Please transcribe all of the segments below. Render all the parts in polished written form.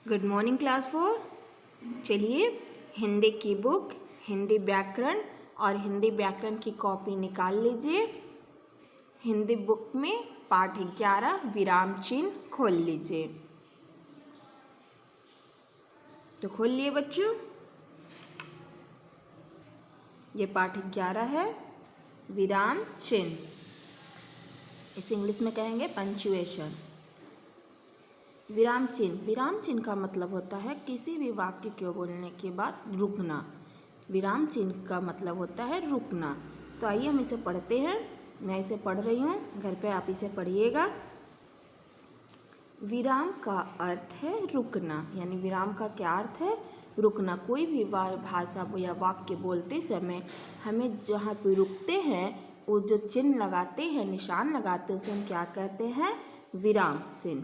Good morning class 4। चलिए हिंदी की book Hindi व्याकरण और हिंदी व्याकरण की कॉपी निकाल लीजिए। हिंदी बुक में पाठ 11 विराम चिन्ह खोल लीजिए। तो खोल लिए बच्चों, ये पाठ 11 है विराम चिन्ह। इसे इंग्लिश में कहेंगे पंक्चुएशन। विराम चिन्ह का मतलब होता है किसी भी वाक्य को बोलने के बाद रुकना। विराम चिन्ह का मतलब होता है रुकना। तो आइए हम इसे पढ़ते हैं। मैं इसे पढ़ रही हूँ, घर पे आप इसे पढ़िएगा। विराम का अर्थ है रुकना, यानी विराम का क्या अर्थ है? रुकना। कोई भी भाषा या वाक्य बोलते समय हमें जहाँ पे रुकते हैं, वो जो चिन्ह लगाते हैं, निशान लगाते हैं, उसे हम क्या कहते हैं? विराम चिन्ह।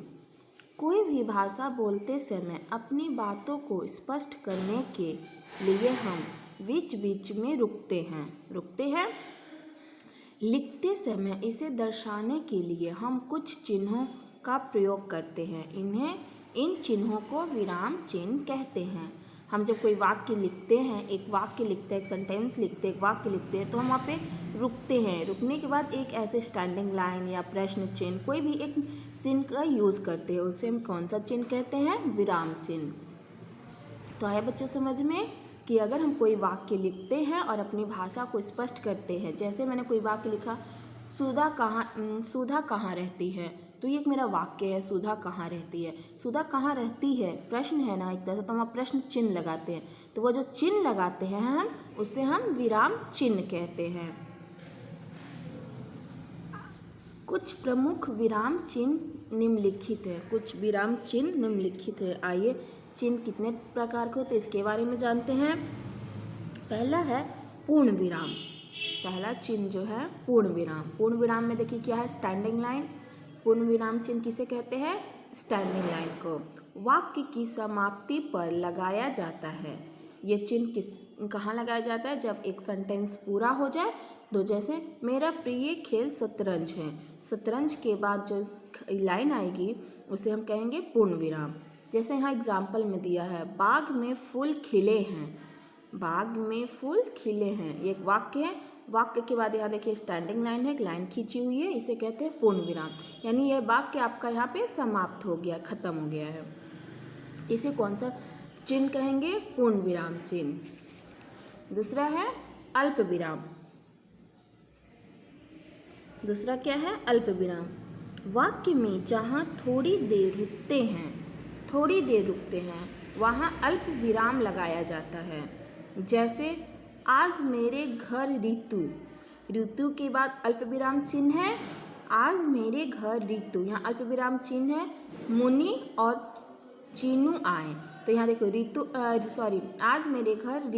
कोई भी भाषा बोलते समय अपनी बातों को स्पष्ट करने के लिए हम बीच बीच में रुकते हैं। लिखते समय इसे दर्शाने के लिए हम कुछ चिन्हों का प्रयोग करते हैं। इन चिन्हों को विराम चिन्ह कहते हैं। हम जब कोई वाक्य लिखते हैं, एक सेंटेंस लिखते हैं, एक वाक्य लिखते हैं, तो हम वहाँ पे रुकते हैं। रुकने के बाद एक ऐसे स्टैंडिंग लाइन या प्रश्न चिन्ह, कोई भी एक चिन्ह का यूज़ करते हैं, उसे हम कौन सा चिन्ह कहते हैं? विराम चिन्ह। तो आया बच्चों समझ में कि अगर हम कोई वाक्य लिखते हैं और अपनी भाषा को स्पष्ट करते हैं, जैसे मैंने कोई वाक्य लिखा, सुधा कहाँ रहती है, तो ये एक मेरा वाक्य है। सुधा कहाँ रहती है, सुधा कहाँ रहती है प्रश्न है ना, एक तरह से। तो हम प्रश्न चिन्ह लगाते हैं, तो वो जो चिन्ह लगाते हैं हम, उससे हम विराम चिन्ह कहते हैं। कुछ प्रमुख विराम चिन्ह निम्नलिखित है। कुछ विराम चिन्ह निम्नलिखित है। आइए चिन्ह कितने प्रकार के होते हैं इसके बारे में जानते हैं। पहला है पूर्ण विराम। पहला चिन्ह जो है पूर्ण विराम। पूर्ण विराम में देखिए क्या है? Standing line. पूर्ण विराम चिन्ह किसे कहते हैं? स्टैंडिंग लाइन को वाक्य की समाप्ति पर लगाया जाता है। ये चिन्ह कहाँ लगाया जाता है? जब एक सेंटेंस पूरा हो जाए। तो जैसे मेरा प्रिय खेल शतरंज है, शतरंज के बाद जो लाइन आएगी उसे हम कहेंगे पूर्ण विराम। जैसे यहाँ एग्जाम्पल में दिया है, बाग में फूल खिले हैं। बाग में फूल खिले हैं, ये एक वाक्य है। वाक्य के बाद यहाँ देखिए स्टैंडिंग लाइन है, एक लाइन खींची हुई है, इसे कहते हैं पूर्ण विराम। यानी यह वाक्य आपका यहाँ पे समाप्त हो गया, खत्म हो गया है। इसे कौन सा चिन्ह कहेंगे? पूर्ण विराम चिन्ह। दूसरा है अल्प विराम। दूसरा क्या है? अल्प विराम। वाक्य में जहाँ थोड़ी देर रुकते हैं वहाँ अल्प विराम लगाया जाता है। जैसे आज मेरे घर ऋतु के बाद अल्प विराम चिन्ह है। आज मेरे घर ऋतु, यहाँ अल्प विराम चिन्ह है। मुनि और चीनू आए, तो यहाँ देखो आज मेरे घर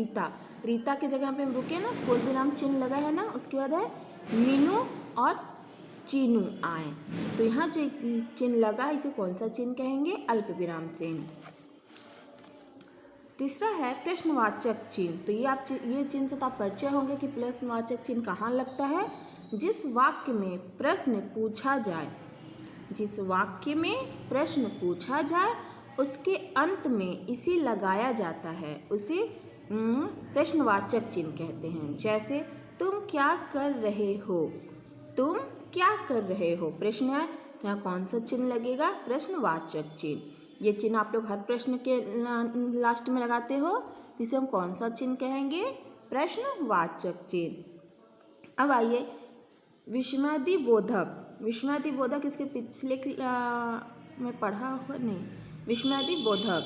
रीता की जगह पे हम रुके ना, पूर्ण विराम चिन्ह लगा है ना, उसके बाद है मीनू और चीनू आए, तो यहाँ जो चिन्ह लगा इसे कौन सा चिन्ह कहेंगे? अल्प विराम चिन्ह। तीसरा है प्रश्नवाचक चिन्ह। तो ये चिन्ह से तो आप परिचय होंगे कि प्रश्नवाचक चिन्ह कहाँ लगता है? जिस वाक्य में प्रश्न पूछा जाए उसके अंत में इसे लगाया जाता है, उसे प्रश्नवाचक चिन्ह कहते हैं। जैसे तुम क्या कर रहे हो, प्रश्न है, यहाँ कौन सा चिन्ह लगेगा? प्रश्नवाचक चिन्ह। ये चिन्ह आप लोग हर प्रश्न के लास्ट में लगाते हो, इसे हम कौन सा चिन्ह कहेंगे? प्रश्नवाचक चिन्ह। अब आइए विस्मयादिबोधक इसके पिछले में पढ़ा हुआ नहीं। विस्मयादिबोधक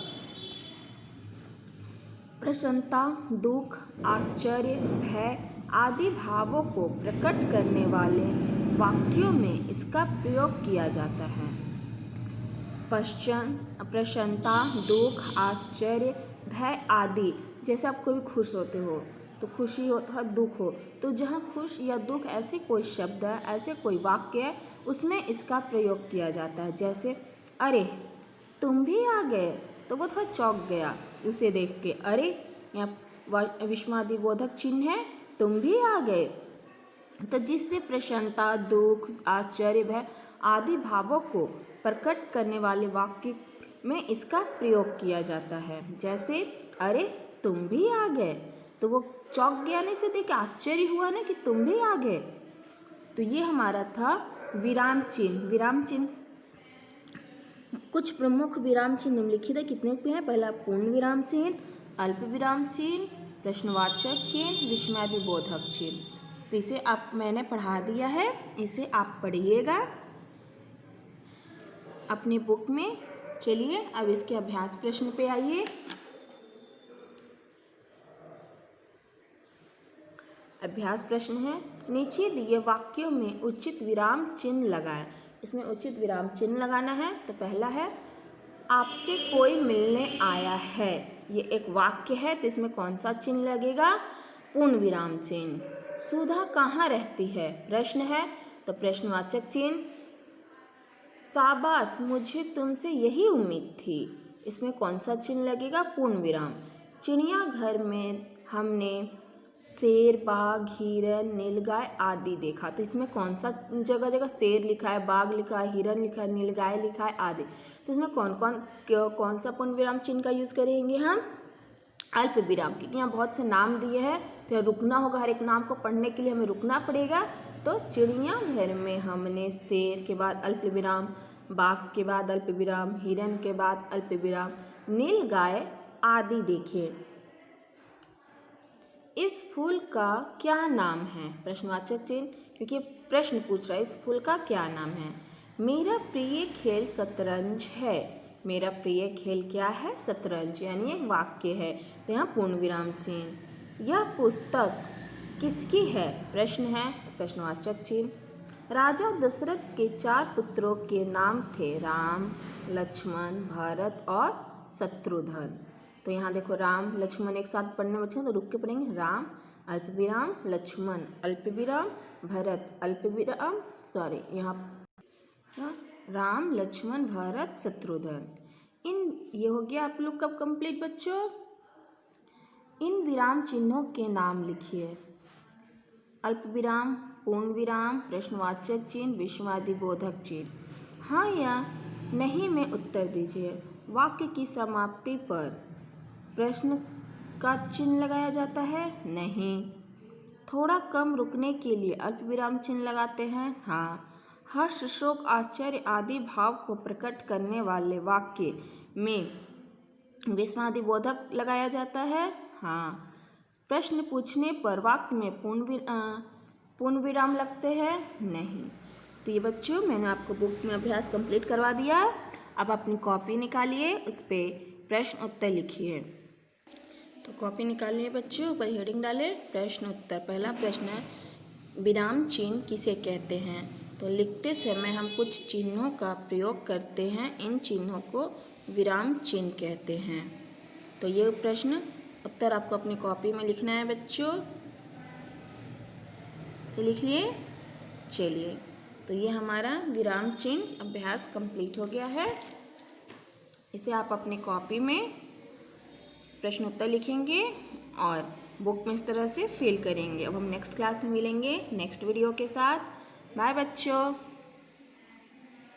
प्रसन्नता, दुख, आश्चर्य, भय आदि भावों को प्रकट करने वाले वाक्यों में इसका प्रयोग किया जाता है। प्रसन्नता, दुख, आश्चर्य, भय आदि, जैसे आप कोई खुश होते हो तो खुशी हो अथवा दुख हो, तो जहाँ खुश या दुख ऐसे कोई शब्द है, ऐसे कोई वाक्य है, उसमें इसका प्रयोग किया जाता है। जैसे अरे तुम भी आ गए, तो वो थोड़ा चौंक गया उसे देख के। अरे यहाँ विस्मयादिबोधक चिन्ह है, तुम भी आ गए। तो जिससे प्रसन्नता, दुख, आश्चर्य, भय आदि भावों को प्रकट करने वाले वाक्य में इसका प्रयोग किया जाता है। जैसे अरे तुम भी आ गए, तो वो चौंक गया नहीं, से देख के आश्चर्य हुआ ना कि तुम भी आ गए। तो ये हमारा था विराम चिन्ह। विराम चिन्ह, कुछ प्रमुख विराम चिन्ह निम्नलिखित है, कितने पे हैं? पहला पूर्ण विराम चिन्ह, अल्प विराम चिन्ह, प्रश्नवाचक चिन्ह, विस्मयादिबोधक चिन्ह। तो इसे आप मैंने पढ़ा दिया है, इसे आप पढ़िएगा अपनी बुक में। चलिए अब इसके अभ्यास प्रश्न पे आइए। अभ्यास प्रश्न है, नीचे दिए वाक्यों में उचित विराम चिन्ह लगाएं। इसमें उचित विराम चिन्ह लगाना है। तो पहला है आपसे कोई मिलने आया है, ये एक वाक्य है, तो इसमें कौन सा चिन्ह लगेगा? पूर्ण विराम चिन्ह। सुधा कहाँ रहती है, प्रश्न है, तो प्रश्नवाचक चिन्ह। शाबाश, मुझे तुमसे यही उम्मीद थी, इसमें कौन सा चिन्ह लगेगा? पूर्ण विराम। चिड़ियाघर में हमने शेर, बाघ, हिरन, नीलगाय आदि देखा, तो इसमें कौन सा जगह जगह शेर लिखा है, बाघ लिखा है, हिरन लिखा है, नीलगाय लिखा है आदि, तो इसमें कौन सा पूर्ण विराम चिन्ह का यूज़ करेंगे हम? अल्प विराम, क्योंकि यहाँ बहुत से नाम दिए हैं तो यहाँ रुकना होगा, हर एक नाम को पढ़ने के लिए हमें रुकना पड़ेगा। तो चिड़ियाघर में हमने शेर के बाद अल्प विराम, बाघ के बाद अल्प विराम, हिरन के बाद अल्प विराम, नीलगाय आदि देखे। इस फूल का क्या नाम है? प्रश्नवाचक चिन्ह, क्योंकि प्रश्न पूछ रहा है इस फूल का क्या नाम है। मेरा प्रिय खेल शतरंज है। मेरा प्रिय खेल क्या है? शतरंज, यानी एक वाक्य है, तो यहाँ पूर्ण विराम चिन्ह। यह पुस्तक किसकी है? प्रश्न है, प्रश्नवाचक चिन्ह। राजा दशरथ के 4 पुत्रों के नाम थे, राम, लक्ष्मण, भरत और शत्रुघ्न। तो यहाँ देखो राम लक्ष्मण एक साथ पढ़ने बच्चे, तो रुक के पढ़ेंगे। राम अल्प विराम, लक्ष्मण अल्प विराम, भरत अल्प विराम, यहाँ राम, लक्ष्मण, भरत, शत्रुघ्न। ये हो गया आप लोग का कंप्लीट बच्चों। इन विराम चिन्हों के नाम लिखिए। अल्प विराम, पूर्ण विराम, प्रश्नवाचक चिन्ह, विस्मयादिबोधक चिन्ह। हाँ या नहीं में उत्तर दीजिए। वाक्य की समाप्ति पर प्रश्न का चिन्ह लगाया जाता है? नहीं। थोड़ा कम रुकने के लिए अल्प विराम चिन्ह लगाते हैं? हाँ। हर्ष, शोक, आश्चर्य आदि भाव को प्रकट करने वाले वाक्य में विस्मयादिबोधक लगाया जाता है? हाँ। प्रश्न पूछने पर वाक्य में पूर्ण विराम लगते हैं? नहीं। तो ये बच्चों मैंने आपको बुक में अभ्यास कंप्लीट करवा दिया। अब अपनी कॉपी निकालिए, उस पर प्रश्न उत्तर लिखिए। तो कॉपी निकालिए बच्चों, ऊपर हेडिंग डालें प्रश्न उत्तर। पहला प्रश्न है, विराम चिन्ह किसे कहते हैं? तो लिखते समय हम कुछ चिन्हों का प्रयोग करते हैं, इन चिन्हों को विराम चिन्ह कहते हैं। तो ये प्रश्न उत्तर आपको अपनी कॉपी में लिखना है बच्चों। तो लिख लिए। चलिए, तो ये हमारा विराम चिन्ह अभ्यास कंप्लीट हो गया है। इसे आप अपनी कॉपी में प्रश्न उत्तर लिखेंगे और बुक में इस तरह से फिल करेंगे। अब हम नेक्स्ट क्लास में मिलेंगे नेक्स्ट वीडियो के साथ। बाय बच्चों।